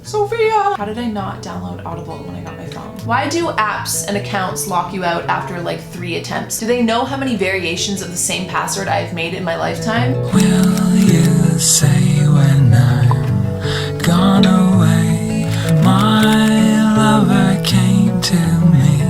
Sophia! How did I not download Audible when I got my phone? Why do apps and accounts lock you out after like 3 attempts? Do they know how many variations of the same password I've made in my lifetime? Will you say when I'm gone away, my lover came to me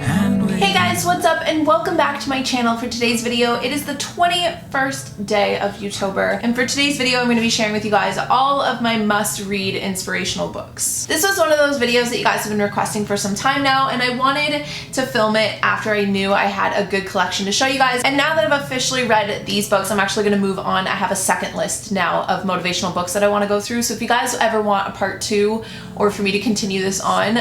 and we... Hey guys, what's up and welcome back to my channel for today's video. It is the 21st day of Youtober, and for today's video I'm going to be sharing with you guys all of my must-read inspirational books. This was one of those videos that you guys have been requesting for some time now, and I wanted to film it after I knew I had a good collection to show you guys. And now that I've officially read these books, I'm actually going to move on. I have a second list now of motivational books that I want to go through, so if you guys ever want a part 2 or for me to continue this on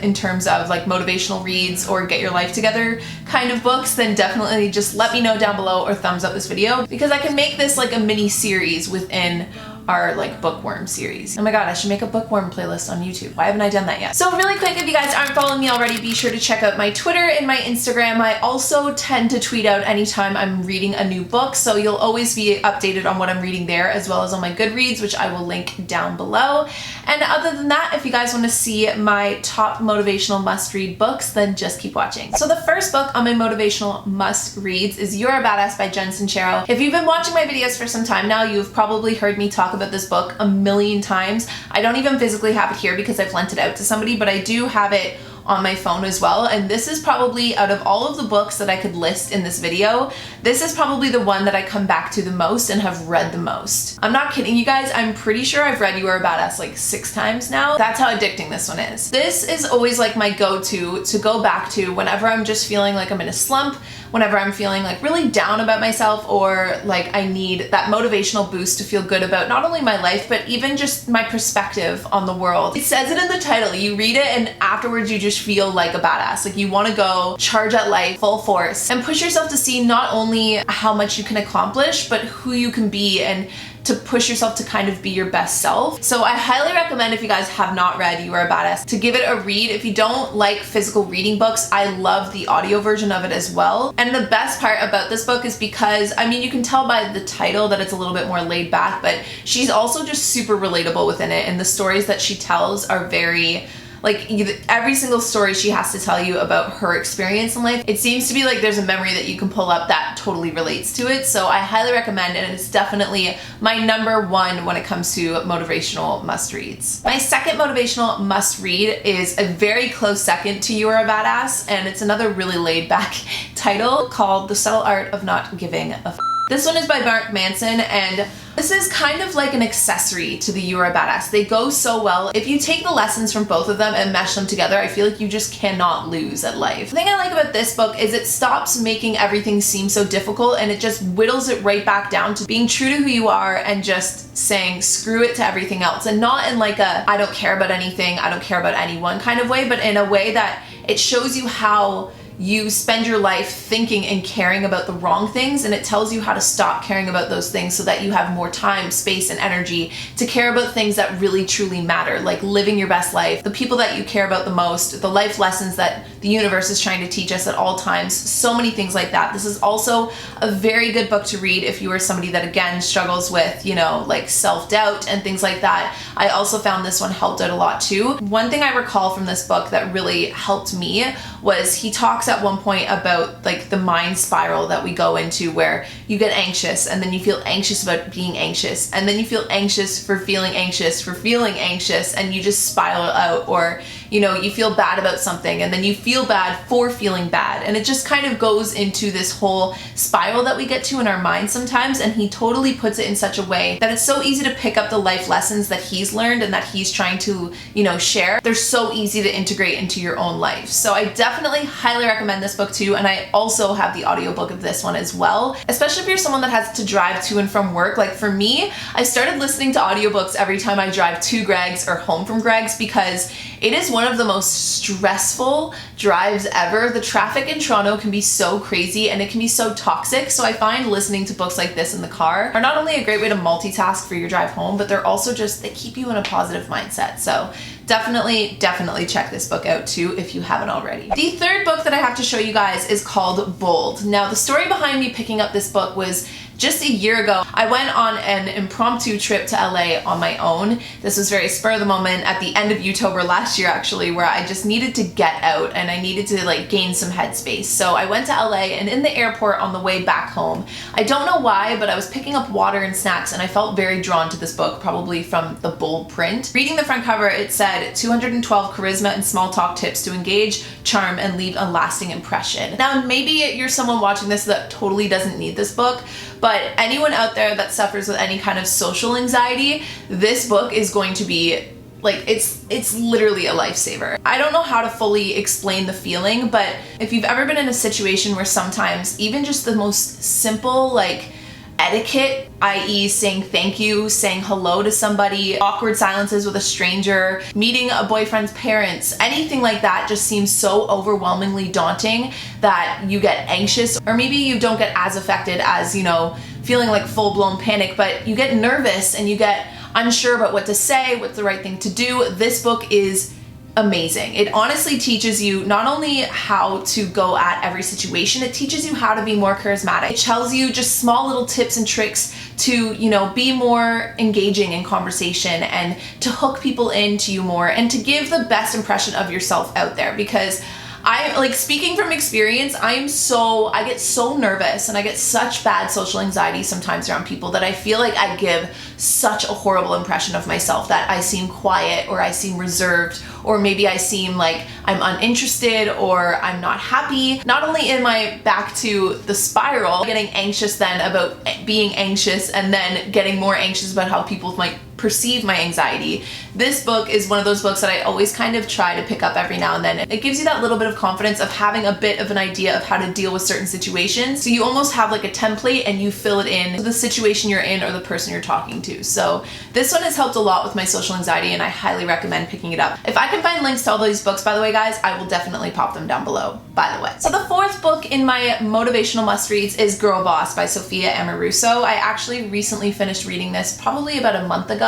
in terms of like motivational reads or get your life together kind of books, then definitely just let me know down below or thumbs up this video, because I can make this like a mini series within our like bookworm series. Oh my god, I should make a bookworm playlist on YouTube. Why haven't I done that yet? So really quick, if you guys aren't following me already, be sure to check out my Twitter and my Instagram. I also tend to tweet out anytime I'm reading a new book, so you'll always be updated on what I'm reading there, as well as on my Goodreads, which I will link down below. And other than that, if you guys want to see my top motivational must-read books, then just keep watching. So the first book on my motivational must-reads is You're a Badass by Jen Sincero. If you've been watching my videos for some time now, you've probably heard me talk about this book a million times. I don't even physically have it here because I've lent it out to somebody, but I do have it on my phone as well, and this is probably, out of all of the books that I could list in this video, this is probably the one that I come back to the most and have read the most. I'm not kidding you guys, I'm pretty sure I've read You Are a Badass like 6 times now. That's how addicting this one is. This is always like my go-to to go back to whenever I'm just feeling like I'm in a slump, whenever I'm feeling like really down about myself, or like I need that motivational boost to feel good about not only my life, but even just my perspective on the world. It says it in the title. You read it and afterwards you just feel like a badass. Like you want to go charge at life full force and push yourself to see not only how much you can accomplish, but who you can be, and to push yourself to kind of be your best self. So I highly recommend, if you guys have not read You Are a Badass, to give it a read. If you don't like physical reading books, I love the audio version of it as well. And the best part about this book is because, I mean, you can tell by the title that it's a little bit more laid back, but she's also just super relatable within it, and the stories that she tells are very, like, every single story she has to tell you about her experience in life, it seems to be like there's a memory that you can pull up that totally relates to it. So I highly recommend it, and it's definitely my #1 when it comes to motivational must-reads. My second motivational must-read is a very close second to You Are a Badass, and it's another really laid-back title called The Subtle Art of Not Giving a F***. This one is by Mark Manson, and this is kind of like an accessory to the You Are a Badass. They go so well. If you take the lessons from both of them and mesh them together, I feel like you just cannot lose at life. The thing I like about this book is it stops making everything seem so difficult, and it just whittles it right back down to being true to who you are and just saying screw it to everything else. And not in like a I don't care about anything, I don't care about anyone kind of way, but in a way that it shows you how you spend your life thinking and caring about the wrong things, and it tells you how to stop caring about those things so that you have more time, space, and energy to care about things that really truly matter, like living your best life, the people that you care about the most, the life lessons that the universe is trying to teach us at all times, so many things like that. This is also a very good book to read if you are somebody that, again, struggles with, you know, like self-doubt and things like that. I also found this one helped out a lot too. One thing I recall from this book that really helped me was he talks at one point about like the mind spiral that we go into, where you get anxious and then you feel anxious about being anxious, and then you feel anxious for feeling anxious for feeling anxious, and you just spiral out. Or, you know, you feel bad about something and then you feel bad for feeling bad, and it just kind of goes into this whole spiral that we get to in our minds sometimes. And he totally puts it in such a way that it's so easy to pick up the life lessons that he's learned and that he's trying to, you know, share. They're so easy to integrate into your own life. So I definitely highly recommend this book too, and I also have the audiobook of this one as well, especially if you're someone that has to drive to and from work. Like for me, I started listening to audiobooks every time I drive to Greg's or home from Greg's, because it is one of the most stressful drives ever. The traffic in Toronto can be so crazy and it can be so toxic, so I find listening to books like this in the car are not only a great way to multitask for your drive home, but they're also just, they keep you in a positive mindset. So definitely check this book out too if you haven't already. The third book that I have to show you guys is called Bold. Now, the story behind me picking up this book was just a year ago. I went on an impromptu trip to LA on my own. This was very spur of the moment at the end of October last year, actually, where I just needed to get out and I needed to like gain some headspace. So I went to LA, and in the airport on the way back home, I don't know why, but I was picking up water and snacks and I felt very drawn to this book, probably from the bold print. Reading the front cover, it said 212 charisma and small talk tips to engage, charm, and leave a lasting impression. Now, maybe you're someone watching this that totally doesn't need this book, but anyone out there that suffers with any kind of social anxiety, this book is going to be like, it's literally a lifesaver. I don't know how to fully explain the feeling, but if you've ever been in a situation where sometimes even just the most simple like etiquette, i.e. saying thank you, saying hello to somebody, awkward silences with a stranger, meeting a boyfriend's parents, anything like that just seems so overwhelmingly daunting that you get anxious, or maybe you don't get as affected as, you know, feeling like full-blown panic, but you get nervous and you get unsure about what to say, what's the right thing to do. This book is amazing. It honestly teaches you not only how to go at every situation, it teaches you how to be more charismatic. It tells you just small little tips and tricks to, you know, be more engaging in conversation and to hook people into you more and to give the best impression of yourself out there. Because I, like, speaking from experience, I get so nervous and I get such bad social anxiety sometimes around people that I feel like I give such a horrible impression of myself, that I seem quiet or I seem reserved, or maybe I seem like I'm uninterested or I'm not happy. Not only am I back to the spiral, getting anxious then about being anxious and then getting more anxious about how people might perceive my anxiety. This book is one of those books that I always kind of try to pick up every now and then. It gives you that little bit of confidence of having a bit of an idea of how to deal with certain situations. So you almost have like a template and you fill it in to the situation you're in or the person you're talking to. So this one has helped a lot with my social anxiety and I highly recommend picking it up. If I can find links to all these books, by the way, guys, I will definitely pop them down below, by the way. So the fourth book in my motivational must-reads is Girl Boss by Sophia Amoruso. I actually recently finished reading this probably about a month ago,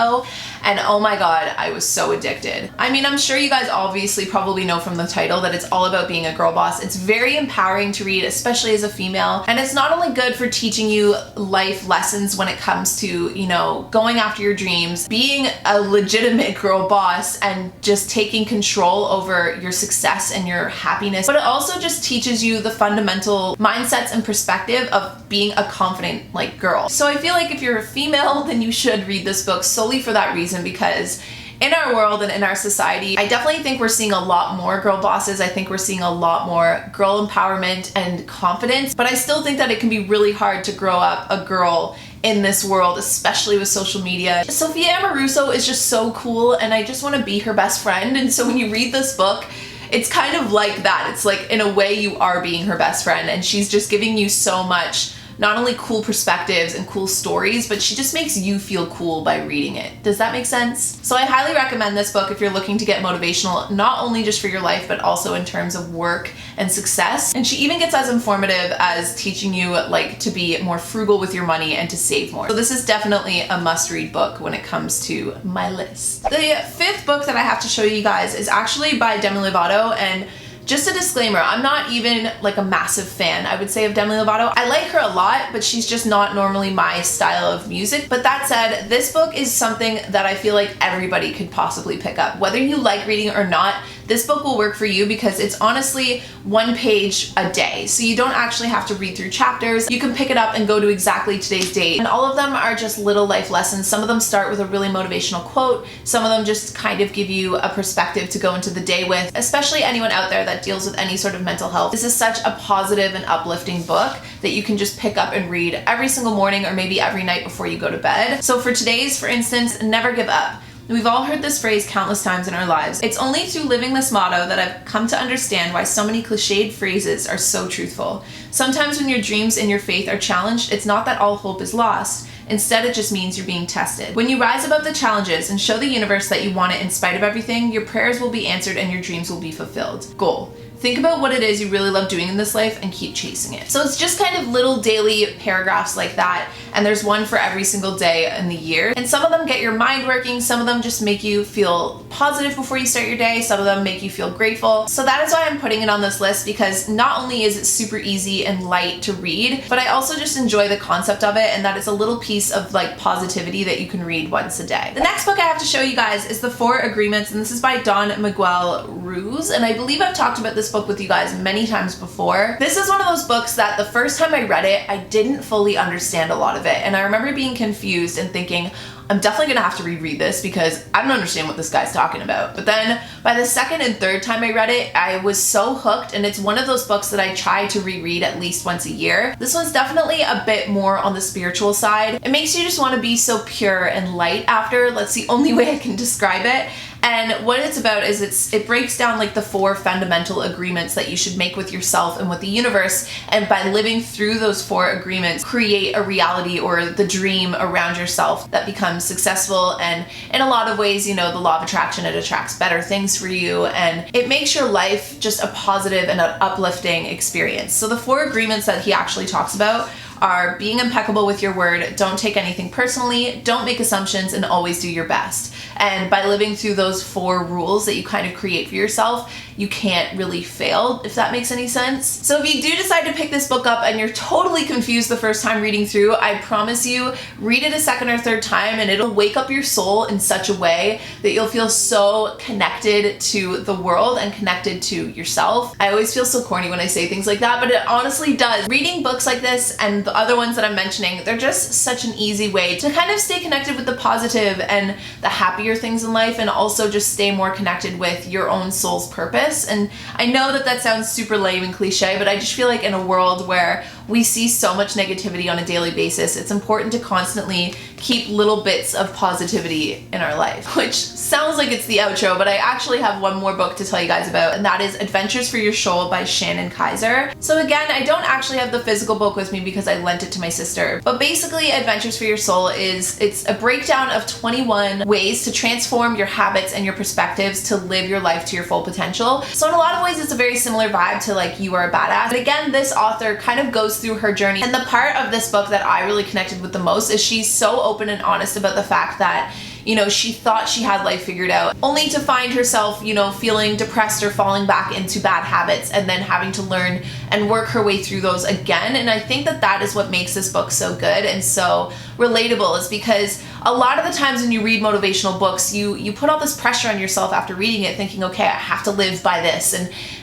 and oh my god, I was so addicted. I mean, I'm sure you guys obviously probably know from the title that it's all about being a girl boss. It's very empowering to read, especially as a female, and it's not only good for teaching you life lessons when it comes to, you know, going after your dreams, being a legitimate girl boss, and just taking control over your success and your happiness, but it also just teaches you the fundamental mindsets and perspective of being a confident, like, girl. So I feel like if you're a female, then you should read this book solely for that reason, because in our world and in our society, I definitely think we're seeing a lot more girl bosses. I think we're seeing a lot more girl empowerment and confidence, but I still think that it can be really hard to grow up a girl in this world, especially with social media. Sophia Amoruso is just so cool and I just want to be her best friend, and so when you read this book, it's kind of like that. It's like, in a way, you are being her best friend, and she's just giving you so much, not only cool perspectives and cool stories, but she just makes you feel cool by reading it. Does that make sense? So I highly recommend this book if you're looking to get motivational, not only just for your life, but also in terms of work and success. And she even gets as informative as teaching you like to be more frugal with your money and to save more. So this is definitely a must-read book when it comes to my list. The fifth book that I have to show you guys is actually by Demi Lovato, and just a disclaimer, I'm not even like a massive fan, I would say, of Demi Lovato. I like her a lot, but she's just not normally my style of music. But that said, this book is something that I feel like everybody could possibly pick up. Whether you like reading or not, this book will work for you because it's honestly one page a day. So you don't actually have to read through chapters. You can pick it up and go to exactly today's date. And all of them are just little life lessons. Some of them start with a really motivational quote. Some of them just kind of give you a perspective to go into the day with, especially anyone out there that deals with any sort of mental health. This is such a positive and uplifting book that you can just pick up and read every single morning or maybe every night before you go to bed. So for today's, for instance, never give up. We've all heard this phrase countless times in our lives. It's only through living this motto that I've come to understand why so many cliched phrases are so truthful. Sometimes when your dreams and your faith are challenged, it's not that all hope is lost. Instead, it just means you're being tested. When you rise above the challenges and show the universe that you want it in spite of everything, your prayers will be answered and your dreams will be fulfilled. Goal: think about what it is you really love doing in this life and keep chasing it. So it's just kind of little daily paragraphs like that, and there's one for every single day in the year. And some of them get your mind working, some of them just make you feel positive before you start your day, some of them make you feel grateful. So that is why I'm putting it on this list, because not only is it super easy and light to read, but I also just enjoy the concept of it, and that it's a little piece of like positivity that you can read once a day. The next book I have to show you guys is The 4 Agreements, and this is by Don Miguel Ruiz, and I believe I've talked about this book with you guys many times before. This is one of those books that the first time I read it, I didn't fully understand a lot of it, and I remember being confused and thinking, I'm definitely gonna have to reread this because I don't understand what this guy's talking about. But then by the second and third time I read it, I was so hooked, and it's one of those books that I try to reread at least once a year. This one's definitely a bit more on the spiritual side. It makes you just want to be so pure and light after. That's the only way I can describe it. And what it's about is it breaks down like the 4 fundamental agreements that you should make with yourself and with the universe, and by living through those 4 agreements, create a reality or the dream around yourself that becomes successful. And in a lot of ways, you know, the law of attraction, it attracts better things for you, and it makes your life just a positive and an uplifting experience. So the 4 agreements that he actually talks about are being impeccable with your word, don't take anything personally, don't make assumptions, and always do your best. And by living through those 4 rules that you kind of create for yourself, you can't really fail, if that makes any sense. So if you do decide to pick this book up and you're totally confused the first time reading through, I promise you, read it a second or third time and it'll wake up your soul in such a way that you'll feel so connected to the world and connected to yourself. I always feel so corny when I say things like that, but it honestly does. Reading books like this and the other ones that I'm mentioning, they're just such an easy way to kind of stay connected with the positive and the happier things in life, and also just stay more connected with your own soul's purpose. And I know that that sounds super lame and cliche, but I just feel like in a world where we see so much negativity on a daily basis, it's important to constantly keep little bits of positivity in our life. Which sounds like it's the outro, but I actually have one more book to tell you guys about, and that is Adventures for Your Soul by Shannon Kaiser. So again, I don't actually have the physical book with me because I lent it to my sister, but basically Adventures for Your Soul it's a breakdown of 21 ways to transform your habits and your perspectives to live your life to your full potential. So in a lot of ways, it's a very similar vibe to like You Are a Badass. But again, this author kind of goes through her journey. And the part of this book that I really connected with the most is she's so open and honest about the fact that, you know, she thought she had life figured out, only to find herself, you know, feeling depressed or falling back into bad habits, and then having to learn and work her way through those again. And I think that that is what makes this book so good and so relatable, is because a lot of the times when you read motivational books, you put all this pressure on yourself after reading it, thinking, okay, I have to live by this,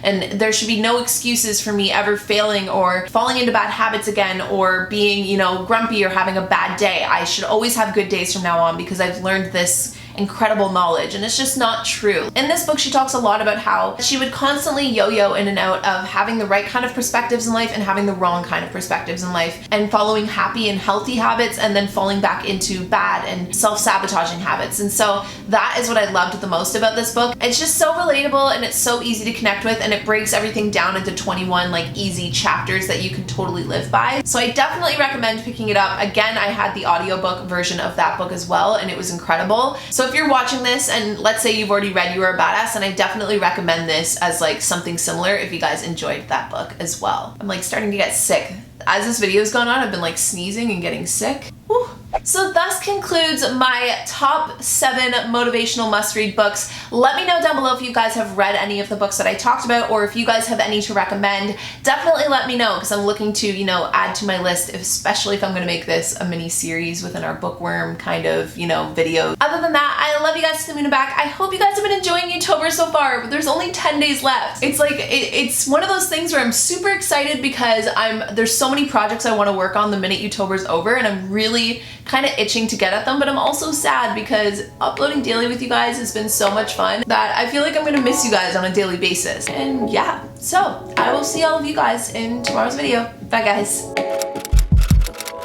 and there should be no excuses for me ever failing or falling into bad habits again, or being, you know, grumpy or having a bad day. I should always have good days from now on because I've learned this incredible knowledge, and it's just not true. In this book, she talks a lot about how she would constantly yo-yo in and out of having the right kind of perspectives in life and having the wrong kind of perspectives in life, and following happy and healthy habits and then falling back into bad and self-sabotaging habits. And so that is what I loved the most about this book. It's just so relatable and it's so easy to connect with, and it breaks everything down into 21 like easy chapters that you can totally live by. So I definitely recommend picking it up. Again, I had the audiobook version of that book as well, and it was incredible. So if you're watching this and let's say you've already read You Are a Badass, and I definitely recommend this as like something similar if you guys enjoyed that book as well. I'm like starting to get sick. As this video's gone on, I've been like sneezing and getting sick. Whew. So thus concludes my top 7 motivational must-read books. Let me know down below if you guys have read any of the books that I talked about, or if you guys have any to recommend. Definitely let me know, because I'm looking to, you know, add to my list, especially if I'm going to make this a mini series within our bookworm kind of, you know, video. Other than that, I love you guys to the moon and back. I hope you guys have been enjoying YouTuber so far, but there's only 10 days left. It's like, it's one of those things where I'm super excited because there's so many projects I want to work on the minute YouTuber's over, and I'm really kind of itching to get at them, but I'm also sad because uploading daily with you guys has been so much fun that I feel like I'm gonna miss you guys on a daily basis. And yeah, so I will see all of you guys in tomorrow's video. Bye guys.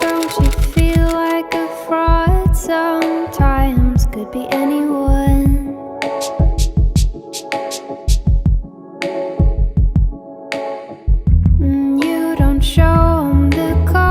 Don't you feel like a fraud sometimes? Could be anyone.